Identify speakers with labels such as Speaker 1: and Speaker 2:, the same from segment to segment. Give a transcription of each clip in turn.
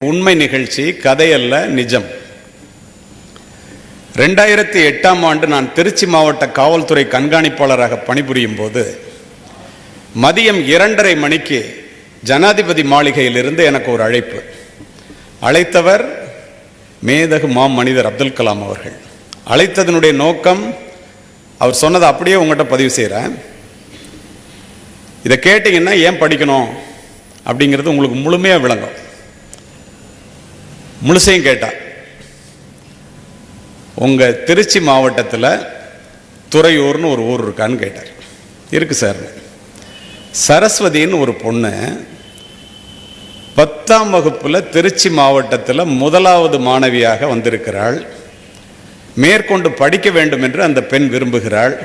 Speaker 1: உண்மை நிகழ்ச்சி, கதையல்ல, நிஜம். 2008ஆம் ஆண்டு நான் திருச்சி மாவட்ட காவல்துறை கண்காணிப்பாளராக பணிபுரியும் போது மதியம் 2:30 மணிக்கு ஜனாதிபதி மாளிகையிலிருந்து எனக்கு ஒரு அழைப்பு. அழைத்தவர் மேதகு மாமனிதர் அப்துல் கலாம் அவர்கள். அழைத்ததனுடைய நோக்கம், அவர் சொன்னதை அப்படியே உங்கள்கிட்ட பதிவு செய்கிறேன். இதை கேட்டிங்கன்னா ஏன் படிக்கணும் அப்படிங்கிறது உங்களுக்கு முழுமையாக விளங்கும். முழுசையும் கேட்டா, உங்கள் திருச்சி மாவட்டத்தில் துறையூர்னு ஒரு ஊர் இருக்கான்னு கேட்டார். இருக்கு சார். சரஸ்வதின்னு ஒரு பொண்ணு 10ஆம் வகுப்பில் திருச்சி மாவட்டத்தில் 1வது மாணவியாக வந்திருக்கிறாள். மேற்கொண்டு படிக்க வேண்டும் என்று அந்த பெண் விரும்புகிறாள்.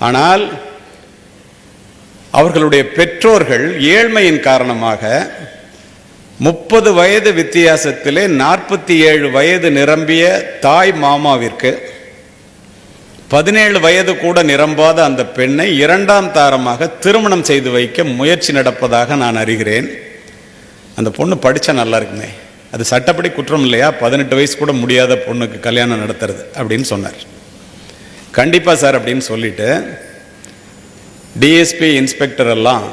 Speaker 1: ஆனால் அவர்களுடைய பெற்றோர்கள் ஏழ்மையின் காரணமாக 30 வயது வித்தியாசத்திலே 47 வயது நிரம்பிய தாய் மாமாவிற்கு 17 வயது கூட நிரம்பாத அந்த பெண்ணை 2ஆம் தாரமாக திருமணம் செய்து வைக்க முயற்சி நடப்பதாக நான் அறிகிறேன். அந்த பொண்ணு படித்தா நல்லா இருக்குமே, அது சட்டப்படி குற்றம் இல்லையா? 18 வயசு கூட முடியாத பொண்ணுக்கு கல்யாணம் நடத்துறது அப்படின்னு சொன்னார். கண்டிப்பாக சார் அப்படின்னு சொல்லிட்டு டிஎஸ்பி இன்ஸ்பெக்டர் எல்லாம்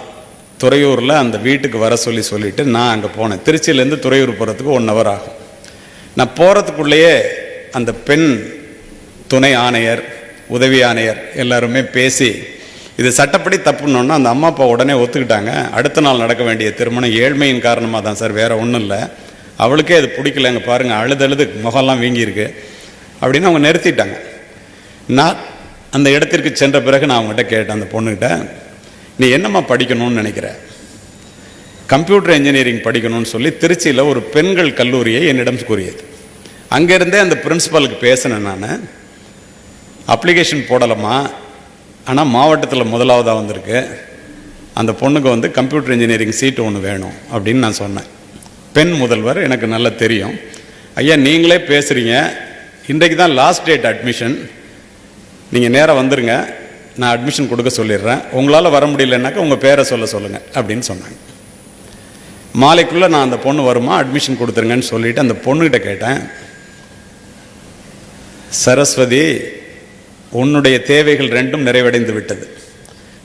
Speaker 1: துறையூரில் அந்த வீட்டுக்கு வர சொல்லிட்டு நான் அங்கே போனேன். திருச்சியிலேருந்து துறையூர் போகிறதுக்கு 1 hour ஆகும். நான் போகிறதுக்குள்ளேயே அந்த பெண் துணை ஆணையர், உதவி ஆணையர் எல்லாருமே பேசி இது சட்டப்படி தப்புன்னொன்னா அந்த அம்மா அப்பா உடனே ஒத்துக்கிட்டாங்க. அடுத்த நாள் நடக்க வேண்டிய திருமணம் ஏழ்மையின் காரணமாக தான் சார், வேறு ஒன்றும் இல்லை. அவளுக்கே அது பிடிக்கலங்க, பாருங்கள் அழுது முகம்லாம் வீங்கியிருக்கு அப்படின்னு அவங்க நிறுத்திட்டாங்க. நான் அந்த இடத்திற்கு சென்ற பிறகு நான் அவங்ககிட்ட கேட்டேன், அந்த பொண்ணுக்கிட்ட, நீ என்னம்மா படிக்கணும்னு நினைக்கிற? கம்ப்யூட்டர் இன்ஜினியரிங் படிக்கணும்னு சொல்லி திருச்சியில் ஒரு பெண்கள் கல்லூரியை என்னிடம் கூறியது. அங்கேருந்தே அந்த பிரின்ஸிபாலுக்கு பேசினேன். நான் அப்ளிகேஷன் போடலாமா, ஆனால் மாவட்டத்தில் 1வதாக வந்திருக்கு, அந்த பொண்ணுக்கு கம்ப்யூட்டர் இன்ஜினியரிங் சீட்டு ஒன்று வேணும் அப்படின்னு நான் சொன்னேன். பெண் முதல்வர் எனக்கு நல்லா தெரியும். ஐயா நீங்களே பேசுகிறீங்க, இன்றைக்கு தான் லாஸ்ட் டேட் அட்மிஷன், நீங்கள் நேராக வந்துடுங்க, நான் அட்மிஷன் கொடுக்க சொல்லிடுறேன், உங்களால் வர முடியலன்னாக்கா உங்கள் பேரை சொல்லுங்கள் அப்படின்னு சொன்னாங்க. மாலைக்குள்ளே நான் அந்த பொண்ணு வருமா அட்மிஷன் கொடுத்துருங்கன்னு சொல்லிவிட்டு அந்த பொண்ணுக்கிட்ட கேட்டேன், சரஸ்வதி உன்னுடைய தேவைகள் 2ம் நிறைவடைந்து விட்டது.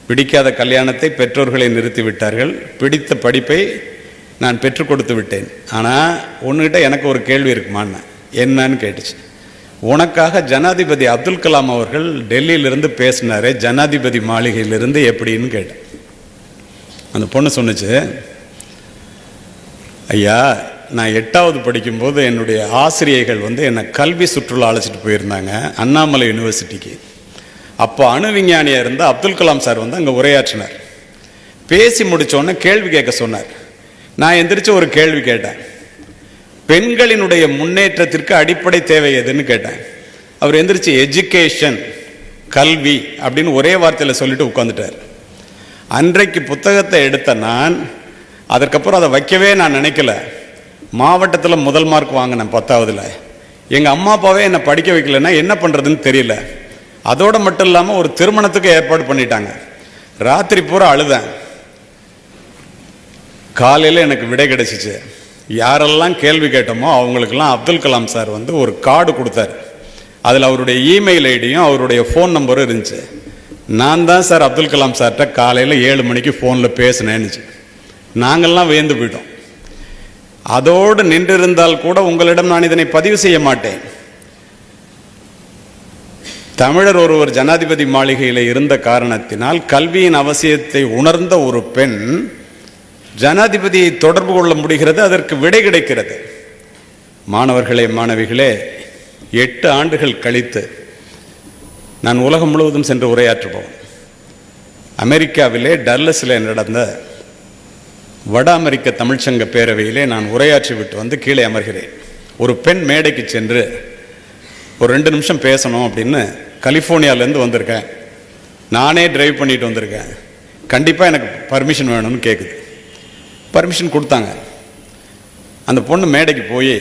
Speaker 1: பிடிக்காத கல்யாணத்தை பெற்றோர்களை நிறுத்தி விட்டார்கள், பிடித்த படிப்பை நான் பெற்றுக் கொடுத்து விட்டேன். ஆனால் உன்னுகிட்ட எனக்கு ஒரு கேள்வி இருக்குமான்னு. என்னன்னு கேட்டுச்சு. உனக்காக ஜனாதிபதி அப்துல் கலாம் அவர்கள் டெல்லியிலிருந்து பேசினாரே, ஜனாதிபதி மாளிகையிலிருந்து எப்படின்னு கேட்டேன். அந்த பொண்ணு சொன்னிச்சு, ஐயா நான் 8வது படிக்கும்போது என்னுடைய ஆசிரியர்கள் என்னை கல்வி சுற்றுலா அழைச்சிட்டு போயிருந்தாங்க அண்ணாமலை யூனிவர்சிட்டிக்கு. அப்போ அணு விஞ்ஞானியாக இருந்த அப்துல் கலாம் சார் அங்கே உரையாற்றினார். பேசி முடித்தோன்னே கேள்வி கேட்க சொன்னார். நான் எந்திரிச்சு ஒரு கேள்வி கேட்டேன், பெண்களினுடைய முன்னேற்றத்திற்கு அடிப்படை தேவை எதுன்னு கேட்டேன். அவர் எந்திரிச்சு எஜுகேஷன், கல்வி அப்படின்னு ஒரே வார்த்தையில் சொல்லிட்டு உட்காந்துட்டார். அன்றைக்கு புத்தகத்தை எடுத்த நான் அதற்கப்புறம் அதை வைக்கவே நான் நினைக்கல. மாவட்டத்தில் 1 மார்க் வாங்கினேன் 10வதுல. எங்கள் அம்மா அப்பாவே என்னை படிக்க வைக்கலன்னா என்ன பண்ணுறதுன்னு தெரியல. அதோடு மட்டும் இல்லாமல் ஒரு திருமணத்துக்கு ஏற்பாடு பண்ணிட்டாங்க. ராத்திரி பூரா அழுதேன். காலையில் எனக்கு விடை கிடைச்சிச்சு. யாரெல்லாம் கேள்வி கேட்டோமோ அவங்களுக்கெல்லாம் அப்துல் கலாம் சார் ஒரு கார்டு கொடுத்தாரு. அதில் அவருடைய இமெயில் ஐடியும் அவருடைய ஃபோன் நம்பரும் இருந்துச்சு. நான் தான் சார் அப்துல் கலாம் சார்கிட்ட காலையில் 7 மணிக்கு ஃபோனில் பேசினேன்னுச்சு. நாங்கள்லாம் வியந்து போயிட்டோம். அதோடு நின்றிருந்தால் கூட உங்களிடம் நான் இதனை பதிவு செய்ய மாட்டேன். தமிழர் ஒருவர் ஜனாதிபதி மாளிகையில் இருந்த காரணத்தினால் கல்வியின் அவசியத்தை உணர்ந்த ஒரு பெண் ஜனாதிபதியை தொடர்பு கொள்ள முடிகிறது, அதற்கு விடை கிடைக்கிறது. மாணவர்களே, மாணவிகளே, 8 ஆண்டுகள் கழித்து நான் உலகம் முழுவதும் சென்று உரையாற்றுவோம். அமெரிக்காவிலே டல்லஸில் நடந்த வட அமெரிக்க தமிழ்ச்சங்க பேரவையிலே நான் உரையாற்றி விட்டு கீழே அமர்கிறேன். ஒரு பெண் மேடைக்கு சென்று ஒரு 2 நிமிஷம் பேசணும் அப்படின்னு கலிஃபோர்னியாவிலேருந்து வந்திருக்கேன், நானே டிரைவ் பண்ணிட்டு வந்திருக்கேன், கண்டிப்பாக எனக்கு பர்மிஷன் வேணும்னு கேட்குது. பர்மிஷன் கொடுத்தாங்க. அந்த பொண்ணு மேடைக்கு போய்,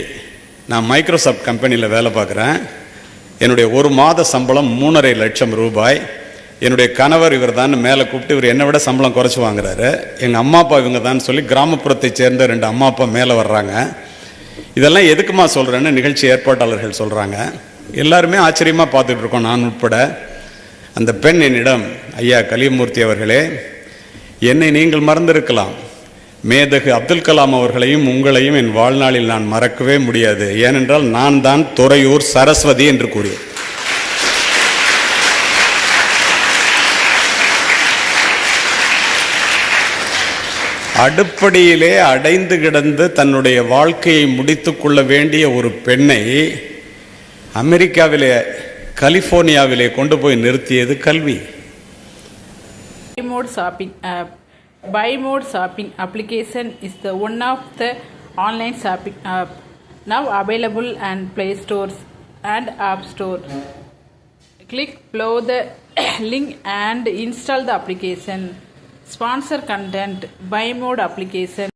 Speaker 1: நான் மைக்ரோசாஃப்ட் கம்பெனியில் வேலை பார்க்குறேன், என்னுடைய 1 மாத சம்பளம் 3.5 லட்சம் ரூபாய், என்னுடைய கணவர் இவர் தான் மேலே கூப்பிட்டு இவர் என்னை விட சம்பளம் குறைச்சி வாங்குறாரு, எங்கள் அம்மா அப்பா இவங்க தான் சொல்லி கிராமப்புறத்தை சேர்ந்த 2 அம்மா அப்பா மேலே வர்றாங்க. இதெல்லாம் எதுக்குமா சொல்கிறேன்னு நிகழ்ச்சி ஏற்பாட்டாளர்கள் சொல்கிறாங்க. எல்லாருமே ஆச்சரியமாக பார்த்துட்டு இருக்கோம், நான் உட்பட. அந்த பெண் என்னிடம், ஐயா கலியமூர்த்தி அவர்களே, என்னை நீங்கள் மறந்திருக்கலாம், மேதகு அப்துல் கலாம் அவர்களையும் உங்களையும் என் வாழ்நாளில் நான் மறக்கவே முடியாது. ஏனென்றால் நான் தான் துறையூர் சரஸ்வதி என்று கூறியேன். அடுப்படியிலே அடைந்து கிடந்து தன்னுடைய வாழ்க்கையை முடித்து கொள்ள வேண்டிய ஒரு பெண்ணை அமெரிக்காவிலே கலிபோர்னியாவிலே கொண்டு போய் நிறுத்தியது கல்வி.
Speaker 2: Buy Mode shopping application is the one of the online shopping app now available on Play Stores and App Store. Click below the link and install the application. Sponsor content. Buy Mode application